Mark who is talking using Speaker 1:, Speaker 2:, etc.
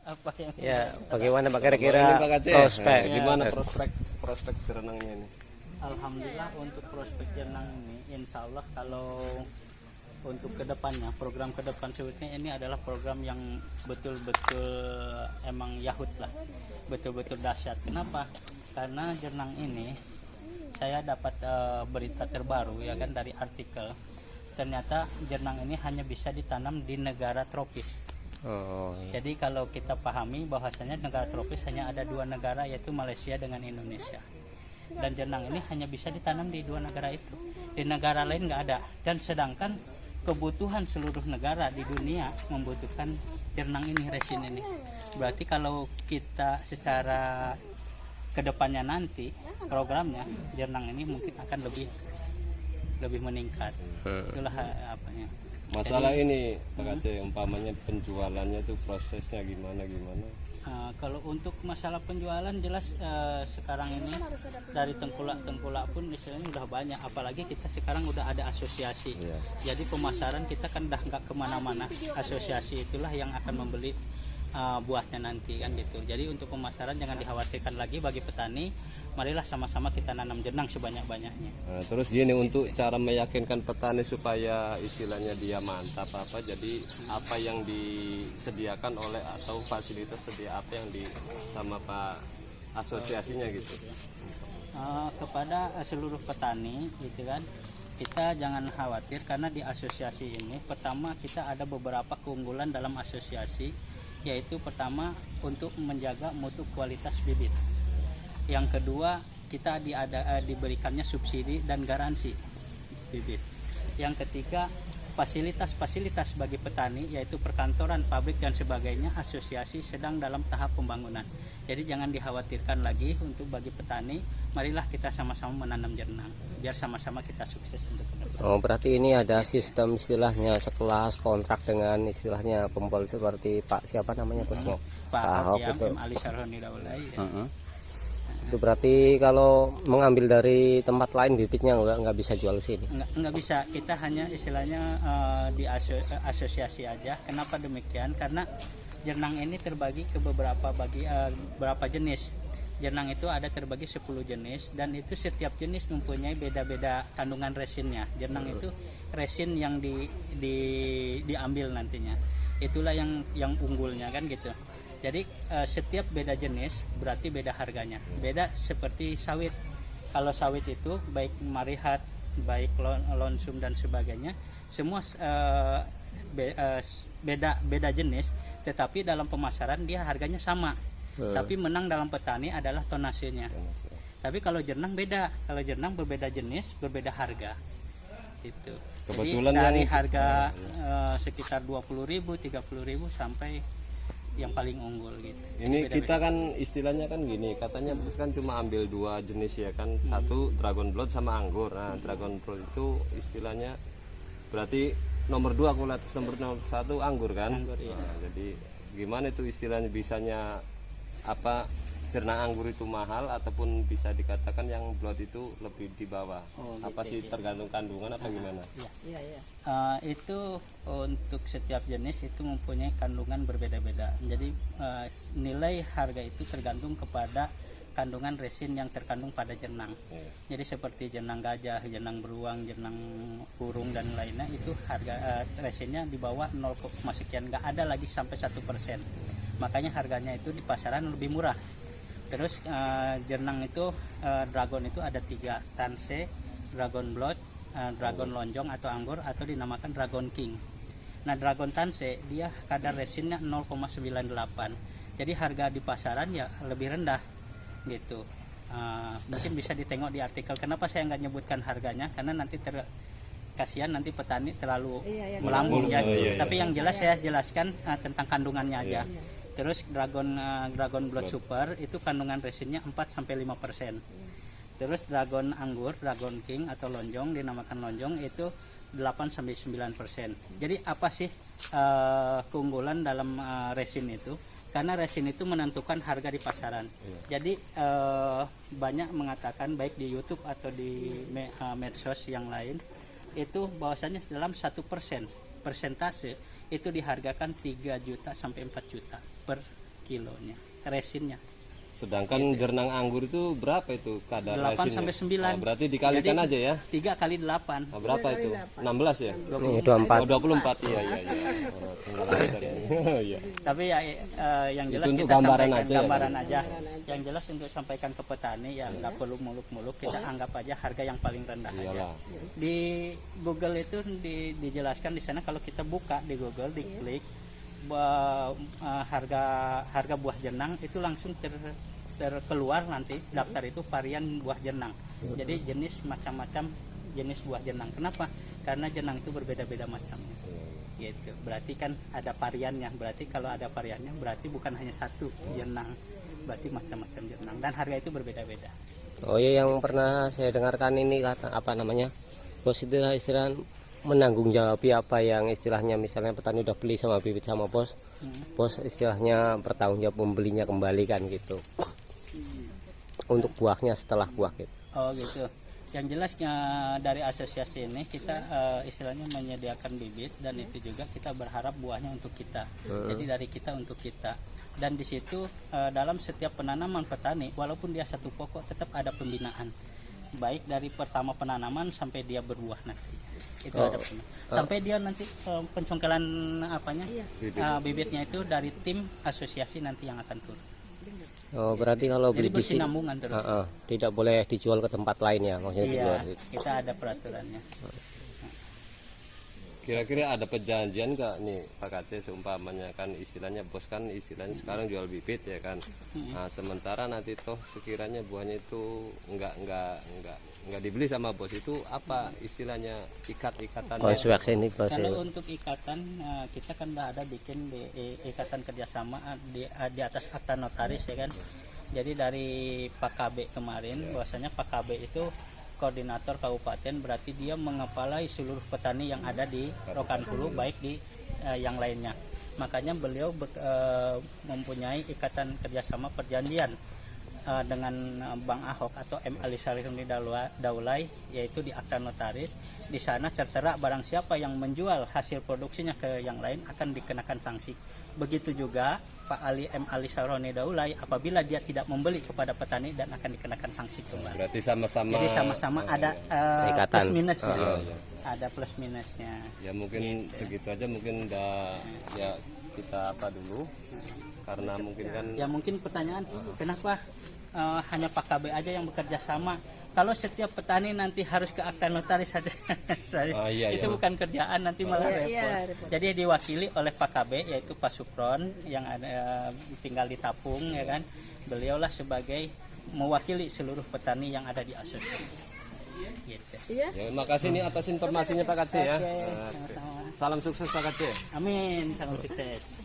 Speaker 1: apa yang
Speaker 2: Ya, bagaimana Pak kira-kira
Speaker 3: Ini Pak Aceh,
Speaker 2: prospek?
Speaker 3: gimana prospek berenangnya ini?
Speaker 1: Alhamdulillah untuk prospek jenang ini, insya Allah kalau untuk kedepannya, program ke depan sebetulnya ini adalah program yang betul-betul emang yahut lah, betul-betul dahsyat. Kenapa? Karena jenang ini saya dapat berita terbaru ya kan dari artikel, ternyata jenang ini hanya bisa ditanam di negara tropis.
Speaker 2: Oh, iya.
Speaker 1: Jadi kalau kita pahami bahwasanya negara tropis hanya ada dua negara, yaitu Malaysia dengan Indonesia. Dan jenang ini hanya bisa ditanam di dua negara itu. Di negara lain nggak ada. Dan sedangkan kebutuhan seluruh negara di dunia membutuhkan jenang ini, resin ini. Berarti kalau kita secara kedepannya nanti programnya jenang ini mungkin akan lebih meningkat. Itulah apanya.
Speaker 3: Masalah ini Pak Aceh, umpamanya penjualannya itu prosesnya gimana?
Speaker 1: Kalau untuk masalah penjualan jelas sekarang ini dari tengkulak pun istilahnya udah banyak, apalagi kita sekarang udah ada asosiasi. Jadi pemasaran kita kan udah nggak kemana-mana, asosiasi itulah yang akan membeli buahnya nanti kan gitu. Jadi untuk pemasaran jangan dikhawatirkan lagi bagi petani, marilah sama-sama kita nanam jenang sebanyak-banyaknya.
Speaker 3: Nah, terus gini, untuk cara meyakinkan petani supaya istilahnya dia mantap apa, jadi apa yang disediakan oleh atau fasilitas sedia apa yang sama Pak asosiasinya gitu?
Speaker 1: Kepada seluruh petani gitu kan, kita jangan khawatir karena di asosiasi ini pertama kita ada beberapa keunggulan dalam asosiasi, yaitu pertama untuk menjaga mutu kualitas bibit. Yang kedua, kita diberikannya subsidi dan garansi bibit. Yang ketiga, fasilitas-fasilitas bagi petani yaitu perkantoran, pabrik dan sebagainya, asosiasi sedang dalam tahap pembangunan. Jadi jangan dikhawatirkan lagi untuk bagi petani, marilah kita sama-sama menanam jenang biar sama-sama kita sukses untuk ke depan.
Speaker 2: Oh, berarti ini ada sistem istilahnya sekelas kontrak dengan istilahnya pembol seperti Pak siapa namanya bosnya?
Speaker 1: Pak
Speaker 2: Ahok
Speaker 1: ya,
Speaker 2: itu.
Speaker 1: Ali Syarhoni Daulay. Ya.
Speaker 2: Itu berarti kalau mengambil dari tempat lain bibitnya nggak bisa jual sini.
Speaker 1: Nggak bisa, kita hanya istilahnya di asosiasi aja. Kenapa demikian? Karena jenang ini terbagi ke beberapa jenis. Jenang itu ada terbagi 10 jenis dan itu setiap jenis mempunyai beda-beda kandungan resinnya. Jenang itu resin yang diambil nantinya. Itulah yang unggulnya kan gitu. Jadi setiap beda jenis berarti beda harganya. Beda seperti sawit. Kalau sawit itu baik marihat, baik lonsum dan sebagainya, semua beda jenis, tetapi dalam pemasaran dia harganya sama. Tapi menang dalam petani adalah tonasenya. Tapi kalau jenang beda. Kalau jenang berbeda jenis, berbeda harga. Itu.
Speaker 3: Kebetulan
Speaker 1: jadi dari
Speaker 3: yang
Speaker 1: harga sekitar 20.000, 30.000 sampai yang paling unggul gitu.
Speaker 3: Ini
Speaker 1: beda-beda.
Speaker 3: kita kan istilahnya kan gini, katanya bos kan cuma ambil dua jenis ya kan, satu Dragon Blood sama anggur. Nah, Dragon Blood itu istilahnya berarti nomor 2 kualitas, nomor 1 anggur kan.
Speaker 1: Anggur, iya.
Speaker 3: Nah, jadi gimana itu istilahnya, bisanya apa, jenang anggur itu mahal ataupun bisa dikatakan yang blood itu lebih di bawah? Apa sih, tergantung kandungan apa gimana?
Speaker 1: Iya. Itu untuk setiap jenis itu mempunyai kandungan berbeda-beda. Jadi nilai harga itu tergantung kepada kandungan resin yang terkandung pada jenang. Jadi seperti jenang gajah, jenang beruang, jenang burung dan lainnya itu harga resinnya di bawah 0, sekian, nggak ada lagi sampai 1%. Makanya harganya itu di pasaran lebih murah. Terus jenang itu dragon itu ada 3, Tanse, Dragon Blood, Dragon Lonjong atau anggur, atau dinamakan Dragon King. Nah, Dragon Tanse dia kadar resinnya 0,98. Jadi harga di pasaran ya lebih rendah gitu. Mungkin bisa ditengok di artikel. Kenapa saya nggak nyebutkan harganya? Karena nanti kasihan nanti petani terlalu melambung ya. Tapi yang jelas saya jelaskan tentang kandungannya aja. Terus Dragon Blood Super itu kandungan resinnya 4-5%. Terus Dragon Anggur, Dragon King atau Lonjong, dinamakan Lonjong, itu 8-9%. Jadi apa sih keunggulan dalam resin itu? Karena resin itu menentukan harga di pasaran. Jadi banyak mengatakan baik di YouTube atau di medsos yang lain itu bahwasanya dalam 1% persentase itu dihargakan 3 juta sampai 4 juta per kilonya resinnya.
Speaker 3: Sedangkan jernang anggur itu berapa itu kadar
Speaker 1: 8
Speaker 3: resinnya?
Speaker 1: sampai 9.
Speaker 3: Oh, berarti dikalikan aja ya.
Speaker 1: 3 kali 8.
Speaker 3: Nah, berapa itu? 16 ya?
Speaker 2: Ini 24.
Speaker 3: Oh, 24. Iya. Oh, tinggal aja. Iya.
Speaker 1: Tapi ya yang jelas
Speaker 3: Itu untuk
Speaker 1: kita
Speaker 3: gambaran
Speaker 1: sampaikan
Speaker 3: aja ya,
Speaker 1: gambaran aja. Yang jelas untuk sampaikan ke petani ya nggak perlu muluk-muluk, kita anggap aja harga yang paling rendah aja.
Speaker 3: Iyalah.
Speaker 1: Di Google itu dijelaskan di sana, kalau kita buka di Google, diklik harga buah jenang itu langsung terkeluar nanti daftar itu varian buah jenang. Jadi jenis macam-macam jenis buah jenang. Kenapa? Karena jenang itu berbeda-beda macamnya. Gitu. Berarti kan ada variannya. Berarti kalau ada variannya berarti bukan hanya satu jenang. Berarti macam-macam jenang dan harga itu berbeda-beda.
Speaker 2: Oh iya, yang pernah saya dengarkan ini kata apa namanya, bos itu istilah menanggung jawabi apa yang istilahnya misalnya petani udah beli sama bibit sama bos, bos istilahnya bertanggung jawab membelinya kembali kan gitu. Untuk buahnya setelah buah gitu.
Speaker 1: Oh gitu. Yang jelasnya dari asosiasi ini kita istilahnya menyediakan bibit dan itu juga kita berharap buahnya untuk kita. Jadi dari kita untuk kita. Dan di situ dalam setiap penanaman petani walaupun dia satu pokok tetap ada pembinaan. Baik dari pertama penanaman sampai dia berbuah nanti. Itu ada sampai dia nanti pencongkelan bibitnya itu dari tim asosiasi nanti yang akan turun.
Speaker 2: Oh berarti kalau
Speaker 1: Jadi
Speaker 2: beli di sini
Speaker 1: bersinambungan terus.
Speaker 2: tidak boleh dijual ke tempat lain ya, maksudnya dijual.
Speaker 1: Iya, kita ada peraturannya.
Speaker 3: Kira-kira ada perjanjian nggak nih Pak Kaceh, seumpamanya kan istilahnya bos kan istilahnya sekarang jual bibit ya kan. Nah, sementara nanti toh sekiranya buahnya itu nggak dibeli sama bos, itu apa istilahnya ikatan?
Speaker 2: Kontrak ini
Speaker 1: Kalau untuk ikatan kita kan udah ada bikin di ikatan kerjasama di atas akta notaris ya kan. Jadi dari Pak KB kemarin bahwasanya Pak KB itu koordinator kabupaten, berarti dia mengepalai seluruh petani yang ada di Rokan Hulu baik di yang lainnya. Makanya beliau mempunyai ikatan kerjasama perjanjian dengan Bang Ahok atau M. Ali Sarihuni Daulay, yaitu di akta notaris. Di sana tertera barang siapa yang menjual hasil produksinya ke yang lain akan dikenakan sanksi. Begitu juga Pak M. Ali Sarihuni Daulay apabila dia tidak membeli kepada petani dan akan dikenakan sanksi kembali.
Speaker 3: Berarti sama-sama.
Speaker 1: Jadi sama-sama ada plus minusnya. Ada plus minusnya.
Speaker 3: Ya mungkin segitu aja, mungkin udah ya kita apa dulu karena mungkin kan.
Speaker 1: Ya mungkin pertanyaan kenapa hanya Pak KB aja yang bekerja sama? Kalau setiap petani nanti harus ke akta notaris saja, itu bukan kerjaan, nanti malah repot. Jadi diwakili oleh Pak KB yaitu Pak Supron yang ada tinggal di Tapung ya kan. Beliaulah sebagai mewakili seluruh petani yang ada di asosiasi. Gitu.
Speaker 3: Ya, makasih nih atas informasinya Pak Kaceh ya.
Speaker 1: Sama-sama.
Speaker 3: Salam sukses Pak Kaceh.
Speaker 1: Amin, salam sukses.